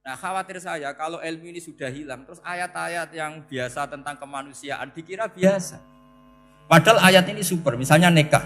Nah khawatir saya kalau ilmu ini sudah hilang, terus ayat-ayat yang biasa tentang kemanusiaan dikira biasa. Padahal ayat ini super, misalnya nikah.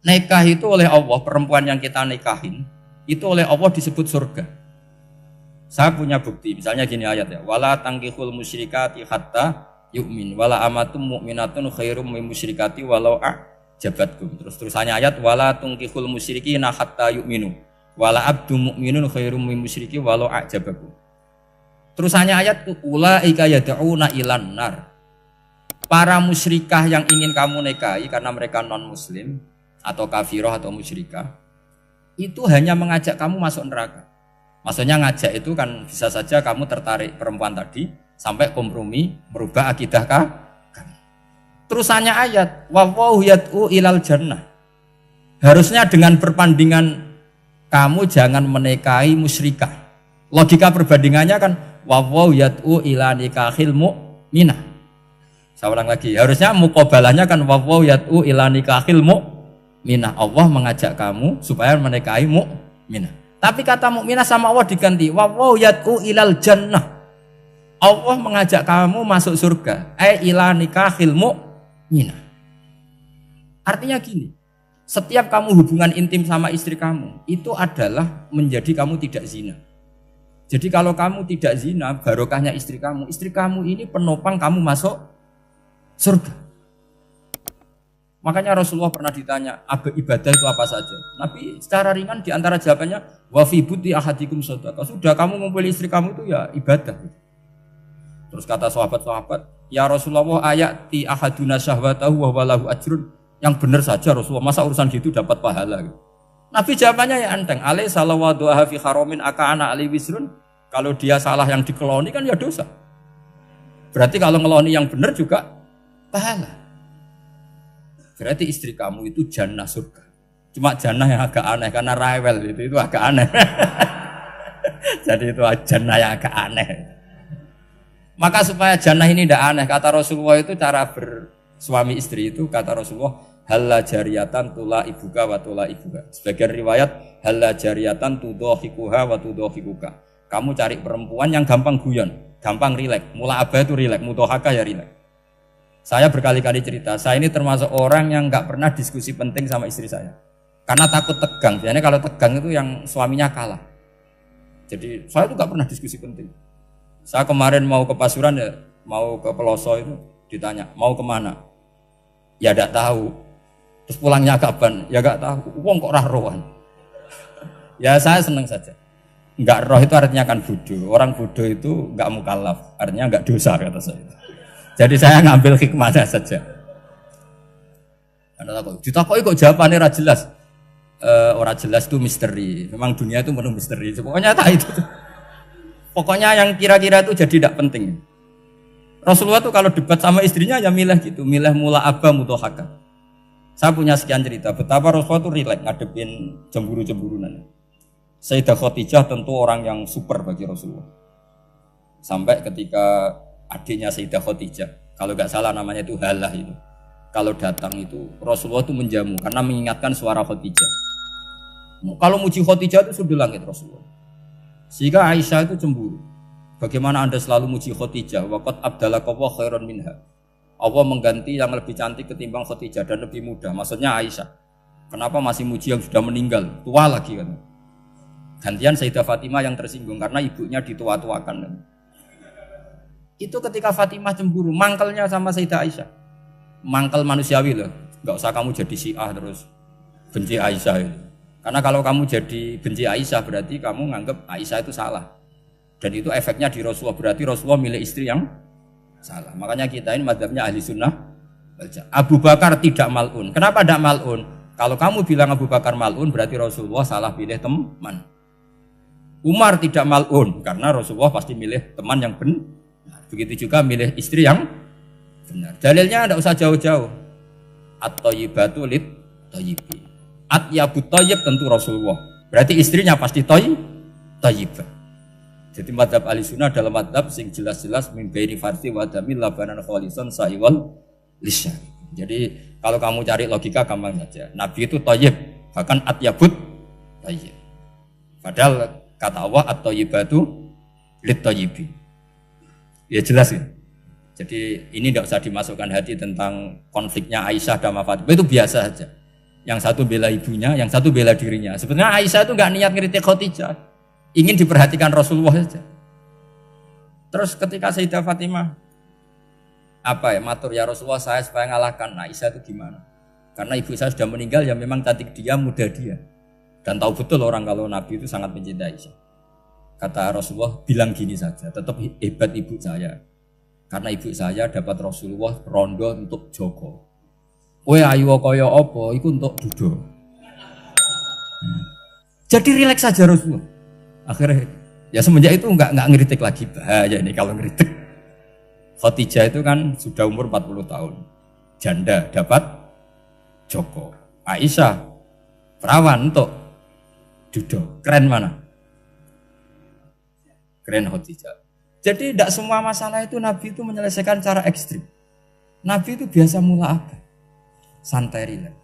Nikah itu oleh Allah, perempuan yang kita nikahin, itu oleh Allah disebut surga. Saya punya bukti, misalnya gini ayat ya, wala tangkihul musyrikati hatta yu'min, wala amatum mu'minatun khairum min musyrikati walau a'jabatkum. Terusannya ayat, wala tangkihul musyrikina hatta yu'minu, wala abdu mu'minun khairum min musyriki walau a'jabakum. Terusannya ayat, ulaika yad'una ilan nar. Para musyrikah yang ingin kamu nikahi karena mereka non muslim atau kafirah atau musyrikah, itu hanya mengajak kamu masuk neraka. Maksudnya ngajak itu kan bisa saja kamu tertarik perempuan tadi sampai kompromi merubah akidah kamu. Terusannya ayat wallahu yad'u ilal jannah. Harusnya dengan perbandingan kamu jangan menikahi musyrikah. Logika perbandingannya kan wallahu yad'u ila nikahil mu'minah. Saya ulang lagi, harusnya muqabalahnya kan wallahu yad'u ila nikahil mu'minah. Allah mengajak kamu supaya menikahi mu'minah. Tapi kata mukminah sama Allah diganti wallahu yad'u ilal jannah. Allah mengajak kamu masuk surga. Ila nikahil mu'minah. Artinya gini, setiap kamu hubungan intim sama istri kamu itu adalah menjadi kamu tidak zina. Jadi kalau kamu tidak zina, barokahnya istri kamu ini penopang kamu masuk surga. Makanya Rasulullah pernah ditanya, ibadah itu apa saja? Nabi secara ringan diantara jawabannya, wa fi buti ahadikum shadaqah. Sudah kamu ngumpuli istri kamu itu ya ibadah. Terus kata sahabat-sahabat, ya Rasulullah ayati ahaduna syahwatahu wa walahu ajrun. Yang benar saja Rasulullah, masa urusan gitu dapat pahala gitu. Nabi jawabannya ya enteng, alai salawa du'aha fi haramin aka'ana alai wisrun. Kalau dia salah yang dikeloni kan ya dosa. Berarti kalau ngeloni yang benar juga pahala. Berarti istri kamu itu jannah surga. Cuma jannah yang agak aneh karena rewel itu agak aneh. Jadi itu jannah yang agak aneh. Maka supaya jannah ini tidak aneh, kata Rasulullah itu cara bersuami istri itu kata Rasulullah halla jariyatan tula ibuka wa tula ibuka. Sebagian riwayat halla jariyatan tudhahikuha wa tudhahikuka. Kamu cari perempuan yang gampang guyon, gampang rileks. Mula abah itu rileks, mudhahaka ya rileks. Saya berkali-kali cerita, saya ini termasuk orang yang nggak pernah diskusi penting sama istri saya. Karena takut tegang, biasanya kalau tegang itu yang suaminya kalah. Jadi saya itu nggak pernah diskusi penting. Saya kemarin mau ke Pasuruan ya, mau ke Peloso itu ditanya, mau kemana? Ya nggak tahu. Terus pulangnya kapan? Ya nggak tahu. Wong kok rohan. Ya saya seneng saja. Nggak roh itu artinya kan bodoh. Orang bodoh itu nggak mukallaf, artinya nggak dosa kata saya. Jadi saya ngambil hikmahnya saja. Ditakoi kok jawabannya ora jelas. Ora jelas itu misteri. Memang dunia itu penuh misteri. Pokoknya tak itu. Pokoknya yang kira-kira itu jadi tidak penting. Rasulullah tuh kalau debat sama istrinya ya milih gitu, milih mula abah mudhahaka. Saya punya sekian cerita betapa Rasulullah tuh rileks ngadepin cemburu-cemburunan. Sayyidah Khadijah tentu orang yang super bagi Rasulullah. Sampai ketika adiknya Sayyidah Khadijah, kalau nggak salah namanya itu Halah itu. Kalau datang itu Rasulullah itu menjamu karena mengingatkan suara Khadijah. Kalau muji Khadijah itu sudah langit Rasulullah. Sehingga Aisyah itu cemburu. Bagaimana Anda selalu muji Khadijah? Waqad abdalakallahu khairan minha. Allah mengganti yang lebih cantik ketimbang Khadijah dan lebih muda. Maksudnya Aisyah. Kenapa masih muji yang sudah meninggal? Tua lagi kan. Gantian Sayyidah Fatimah yang tersinggung karena ibunya ditua-tuakan. Itu ketika Fatimah cemburu, mangkelnya sama Sayyidah Aisyah. Mangkel manusiawi loh. Enggak usah kamu jadi Syiah terus benci Aisyah itu. Karena kalau kamu jadi benci Aisyah berarti kamu nganggap Aisyah itu salah. Dan itu efeknya di Rasulullah, berarti Rasulullah milih istri yang salah. Makanya kita ini mazhabnya ahli sunnah. Abu Bakar tidak mal'un. Kenapa tidak mal'un? Kalau kamu bilang Abu Bakar mal'un berarti Rasulullah salah pilih teman. Umar tidak mal'un karena Rasulullah pasti milih teman yang benar. Begitu juga milih istri yang benar. Dalilnya tidak usah jauh-jauh. At-thayyibatu lit-thayyibi. At-yabut thayyib tentu Rasulullah. Berarti istrinya pasti thayyibah. Jadi madhab ahli sunnah dalam madhab sing jelas-jelas min baini farsi wa damil labanan khalisan sa'iwal lisya. Jadi kalau kamu cari logika gampang saja. Nabi itu thayyib, bahkan at-yabut thayyib. Padahal Kata Allah at-thayyibatu lit-thayyibin. Ya jelas ya. Jadi ini tidak usah dimasukkan hati tentang konfliknya Aisyah dan Fatimah, itu biasa saja. Yang satu bela ibunya, yang satu bela dirinya. Sebenarnya Aisyah itu nggak niat ngeritik Khadijah, ingin diperhatikan Rasulullah saja. Terus ketika Sayyidah Fatimah matur ya Rasulullah, saya supaya ngalahkan Aisyah itu gimana? Karena ibu saya sudah meninggal, ya memang cantik dia, muda dia. Dan tahu betul orang kalau Nabi itu sangat mencintai Aisyah. Kata Rasulullah, bilang gini saja, tetap hebat ibu saya. Karena ibu saya dapat Rasulullah rondo untuk Joko. Kowe ayu kaya apa, iku untuk dudo. Jadi rileks saja Rasulullah. Akhirnya, ya semenjak itu enggak ngeritik lagi, bahaya ini kalau ngeritik. Khadijah itu kan sudah umur 40 tahun. Janda dapat Joko. Aisyah perawan untuk dudo. Keren mana? Keren Khadijah. Jadi tidak semua masalah itu Nabi itu menyelesaikan cara ekstrim. Nabi itu biasa mula apa? Santai rileks.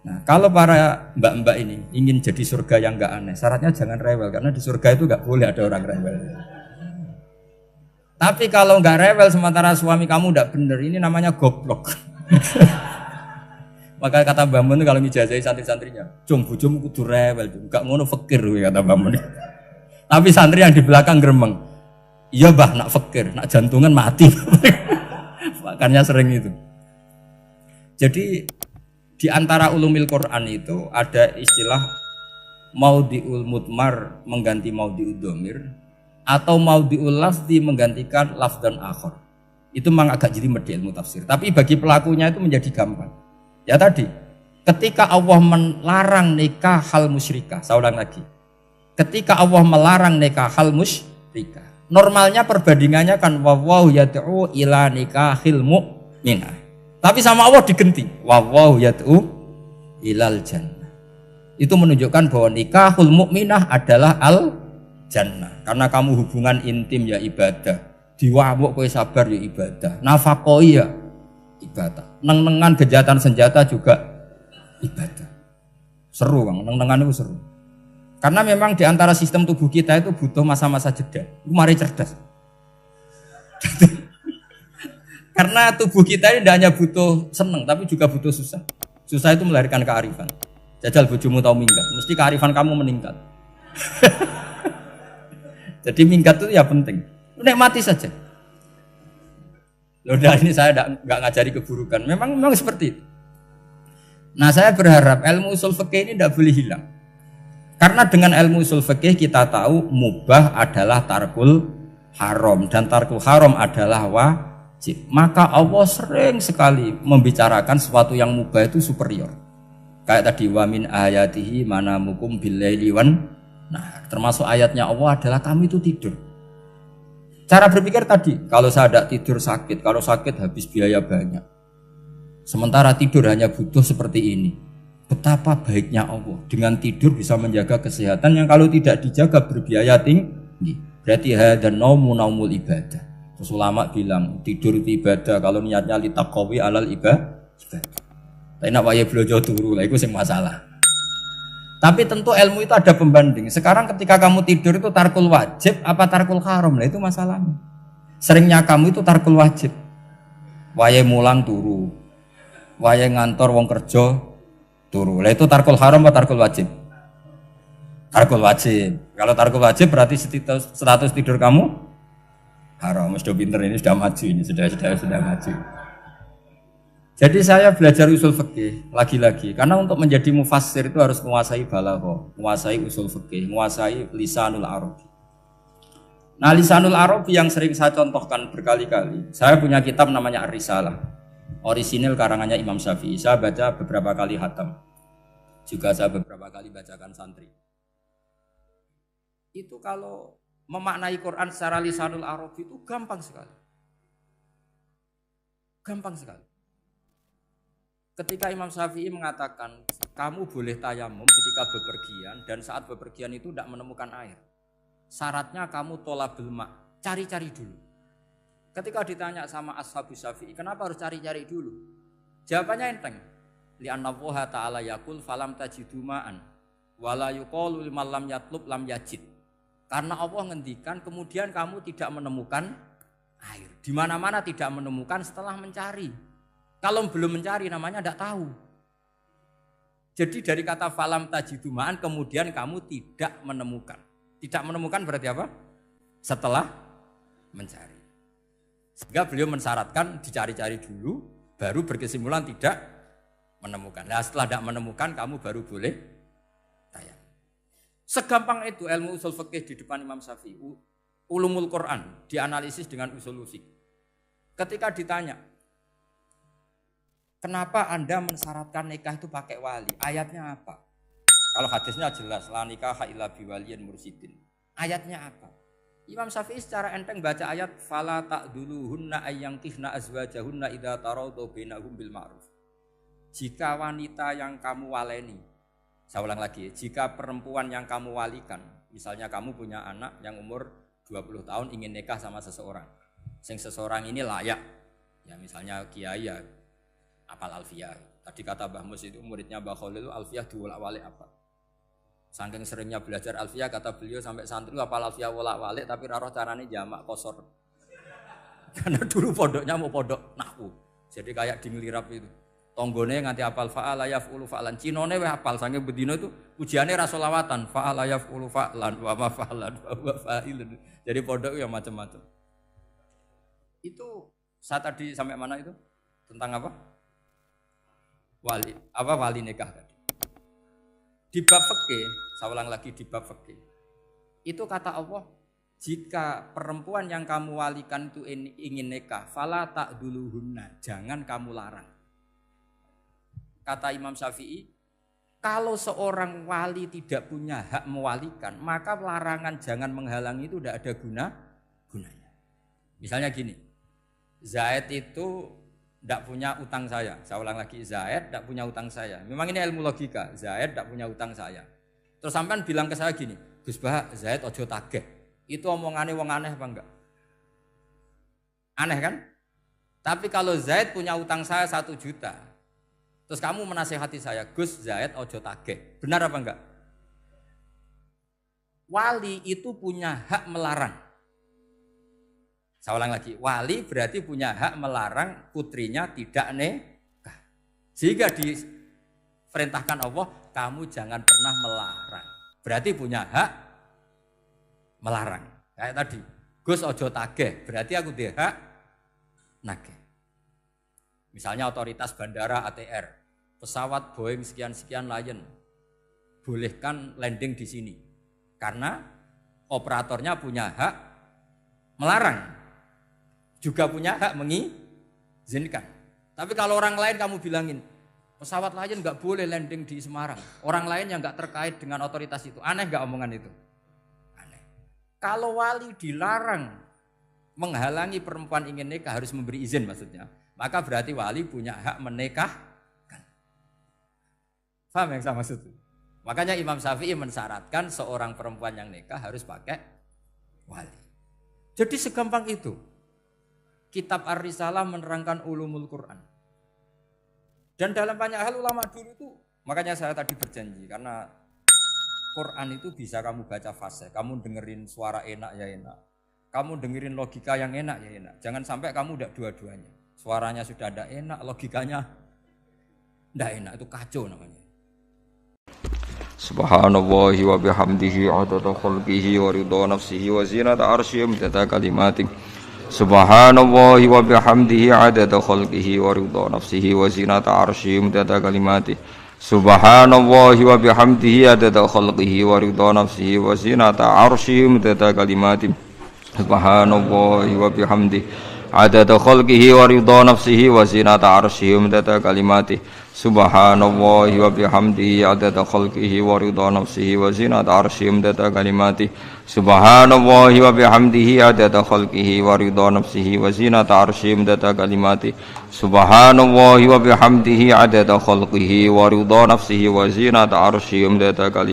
Nah, kalau para mbak-mbak ini ingin jadi surga yang enggak aneh, syaratnya jangan rewel, karena di surga itu enggak boleh ada orang rewel. Tapi kalau enggak rewel sementara suami kamu enggak bener, ini namanya goblok. Maka kata Mbak Mun kalau ngijazahi santri-santrinya, "Cung bojomu kudu rewel, enggak ngono fakir," kata Mbak Mun. Tapi santri yang di belakang gremeng. Iya bah, nak fakir, nak jantungan mati. Makanya sering itu. Jadi di antara ulumil Quran itu ada istilah maudhi'ul mudmar mengganti maudhi'ud dhamir atau maudhi'ul lafzi menggantikan lafdan akhar. Itu memang agak jadi medhi ilmu tafsir. Tapi bagi pelakunya itu menjadi gampang. Ya tadi, ketika Allah melarang nikah hal musyrikah, saya ulang lagi. Ketika Allah melarang nikah hal musyrikah, normalnya perbandingannya kan wallahu yad'u ila nikahil mu'minah. Tapi sama Allah digenti, wallahu yad'u ilal jannah. Itu menunjukkan bahwa nikahul mu'minah adalah al jannah. Karena kamu hubungan intim ya ibadah. Diwamuk kowe sabar ya ibadah. Nafaqah ya ibadah. Neng-nengan gejatan senjata juga ibadah. Seru Bang, neng-nengan itu seru. Karena memang di antara sistem tubuh kita itu butuh masa-masa jeda. Itu mari cerdas. Karena tubuh kita ini tidak hanya butuh seneng, tapi juga butuh susah. Susah itu melahirkan kearifan. Jajal bojomu tahu minggat, mesti kearifan kamu meningkat. Jadi minggat itu ya penting. Nikmati saja. Loh, ini saya nggak ngajari keburukan. Memang seperti itu. Nah, saya berharap ilmu usul fikih ini tidak boleh hilang. Karena dengan ilmu usul fikih kita tahu mubah adalah tarkul haram dan tarkul haram adalah wajib. Maka Allah sering sekali membicarakan sesuatu yang mubah itu superior. Kayak tadi wa min ayatihi manamukum billaili wan. Nah, termasuk ayatnya Allah adalah kami itu tidur. Cara berpikir tadi, kalau saya tidak tidur sakit, kalau sakit habis biaya banyak. Sementara tidur hanya butuh seperti ini. Betapa baiknya Allah dengan tidur bisa menjaga kesehatan yang kalau tidak dijaga berbiaya tinggi. Berarti hadan naumul ibadah. Terus ulama bilang tidur itu ibadah kalau niatnya litaqawi alal ibadah. Tapi nak wae blojo turu lah itu sing masalah. Tapi tentu ilmu itu ada pembanding. Sekarang ketika kamu tidur itu tarkul wajib apa tarkul haram? Lah itu masalahnya. Seringnya kamu itu tarkul wajib. Wae mulang turu. Wae ngantor wong kerja turu. Lah itu tarkul haram atau tarkul wajib? Tarkul wajib. Kalau tarkul wajib berarti status tidur kamu haram. Sudah pinter ini, sudah maju ini, sudah maju. Jadi saya belajar usul fikih lagi-lagi karena untuk menjadi mufassir itu harus menguasai balaghah, menguasai usul fikih, menguasai lisanul arabi. Nah, lisanul arabi yang sering saya contohkan berkali-kali. Saya punya kitab namanya Ar-Risalah. Orisinil karangannya Imam Syafi'i. Saya baca beberapa kali khatam. Juga saya beberapa kali bacakan santri. Itu kalau memaknai Quran secara lisanul arabi itu gampang sekali. Gampang sekali. Ketika Imam Syafi'i mengatakan kamu boleh tayamum ketika bepergian dan saat bepergian itu tidak menemukan air. Syaratnya kamu tolabul ma', cari-cari dulu. Ketika ditanya sama ashabus Syafi'i, kenapa harus cari-cari dulu? Jawabannya enteng. Li'anna Allah ta'ala yaqul falam tajidu ma'an wa la yuqalu liman lam yatlub lam yajid. Karena Allah ngendikan kemudian kamu tidak menemukan air. Di mana-mana tidak menemukan setelah mencari. Kalau belum mencari namanya tidak tahu. Jadi dari kata falam tajidumaan kemudian kamu tidak menemukan. Tidak menemukan berarti apa? Setelah mencari. Sehingga beliau mensyaratkan dicari-cari dulu, baru berkesimpulan tidak menemukan. Nah setelah tidak menemukan kamu baru boleh tayang. Segampang itu ilmu usul fikih di depan Imam Syafi'i. Ulumul Quran dianalisis dengan usul fikih. Ketika ditanya, kenapa Anda mensyaratkan nikah itu pakai wali? Ayatnya apa? Kalau hadisnya jelas, la nikaha illa biwaliyin mursyidin. Ayatnya apa? Imam Syafi'i secara enteng baca ayat fala ta'duluhunna ayyankihna azwajahunna idza tarawdu bainahum bil ma'ruf. Jika wanita yang kamu waleni, saya ulang lagi, jika perempuan yang kamu walikan, misalnya kamu punya anak yang umur 20 tahun ingin nikah sama seseorang. Seseorang ini layak. Ya misalnya kiai ya apal alfiyah. Tadi kata Mbah Mus itu muridnya Mbah Khalil itu alfiyah diwolak-walik apa? Saking seringnya belajar alfiyah kata beliau sampai santri apal alfiyah wolak-walik tapi ora roh carane jamak kosor. Karena dulu pondoknya mau pondok nahwu. Jadi kayak di nglirap itu. Tonggone nganti apal fa'ala yaf'ulu fa'lan. Cinone wis apal saking bedino itu ujiane ra selawatan fa'ala yaf'ulu fa'lan wa ma fa'lan wa fa'ilun. Jadi pondok ya macam-macam. Itu saya tadi sampai mana itu? Tentang apa? Wali. Apa wali nikah tadi? Di bab fikih, saya ulang lagi di bab fikih. Itu kata Allah, jika perempuan yang kamu walikan itu ingin nikah, fala ta'duluhunna, jangan kamu larang. Kata Imam Syafi'i, kalau seorang wali tidak punya hak mewalikan, maka larangan jangan menghalangi itu tidak ada gunanya. Misalnya gini, Zaid itu tidak punya utang saya ulang lagi, Zaid tidak punya utang saya. Memang ini ilmu logika, Zaid tidak punya utang saya. Terus sampean bilang ke saya gini, Gus Bah, Zaid ojo tagih. Itu omongannya wong aneh apa enggak? Aneh kan? Tapi kalau Zaid punya utang saya 1 juta, terus kamu menasihati saya, Gus Zaid ojo tagih. Benar apa enggak? Wali itu punya hak melarang. Saya ulang lagi, wali berarti punya hak melarang putrinya tidak nikah. Sehingga diperintahkan Allah, kamu jangan pernah melarang. Berarti punya hak melarang. Kayak tadi, Gus ojo tagih, berarti aku dia hak nagih. Misalnya otoritas bandara ATR, pesawat Boeing sekian-sekian Lion, bolehkan landing di sini. Karena operatornya punya hak melarang. Juga punya hak mengizinkan. Tapi kalau orang lain kamu bilangin, pesawat Lion nggak boleh landing di Semarang. Orang lain yang nggak terkait dengan otoritas itu, aneh nggak omongan itu? Aneh. Kalau wali dilarang menghalangi perempuan ingin nikah harus memberi izin maksudnya, maka berarti wali punya hak menikahkan. Paham yang saya maksud? Makanya Imam Syafi'i mensyaratkan seorang perempuan yang nikah harus pakai wali. Jadi segampang itu. Kitab Ar-Risalah menerangkan ulumul Quran. Dan dalam banyak hal ulama dulu itu, makanya saya tadi berjanji, karena Quran itu bisa kamu baca fase, kamu dengerin suara enak ya enak, kamu dengerin logika yang enak ya enak. Jangan sampai kamu udah dua-duanya. Suaranya sudah ada enak, logikanya enggak enak, itu kacau namanya. Subhanallahi wa bihamdihi adada khalqihi wa ridha nafsihi wa zinata arsyihi midada kalimatihi. Subhanallahi wa bihamdihi adada khalqihi wa ridha nafsihi wa zinata arsyihi midada kalimatihi. Subhanallahi wa bihamdihi adada khalqihi wa ridha nafsihi wa zinata arsyihi midada kalimatihi. Subhanallahi wa bihamdihi adada khalqihi wa ridha nafsihi wa zinata arsyihi midada kalimatihi. Subhanallahi wa bihamdihi adada khalqihi wa ridha nafsihi wa zinata arsyihi midada kalimatihi. Subhanallahi wa bihamdihi adada khalqihi wa ridha nafsihi wa zinata arsyihi midada kalimatihi. Subhanallahi wa bihamdihi adada khalqihi wa ridha nafsihi wa zinata arsyihi midada kalimatihi.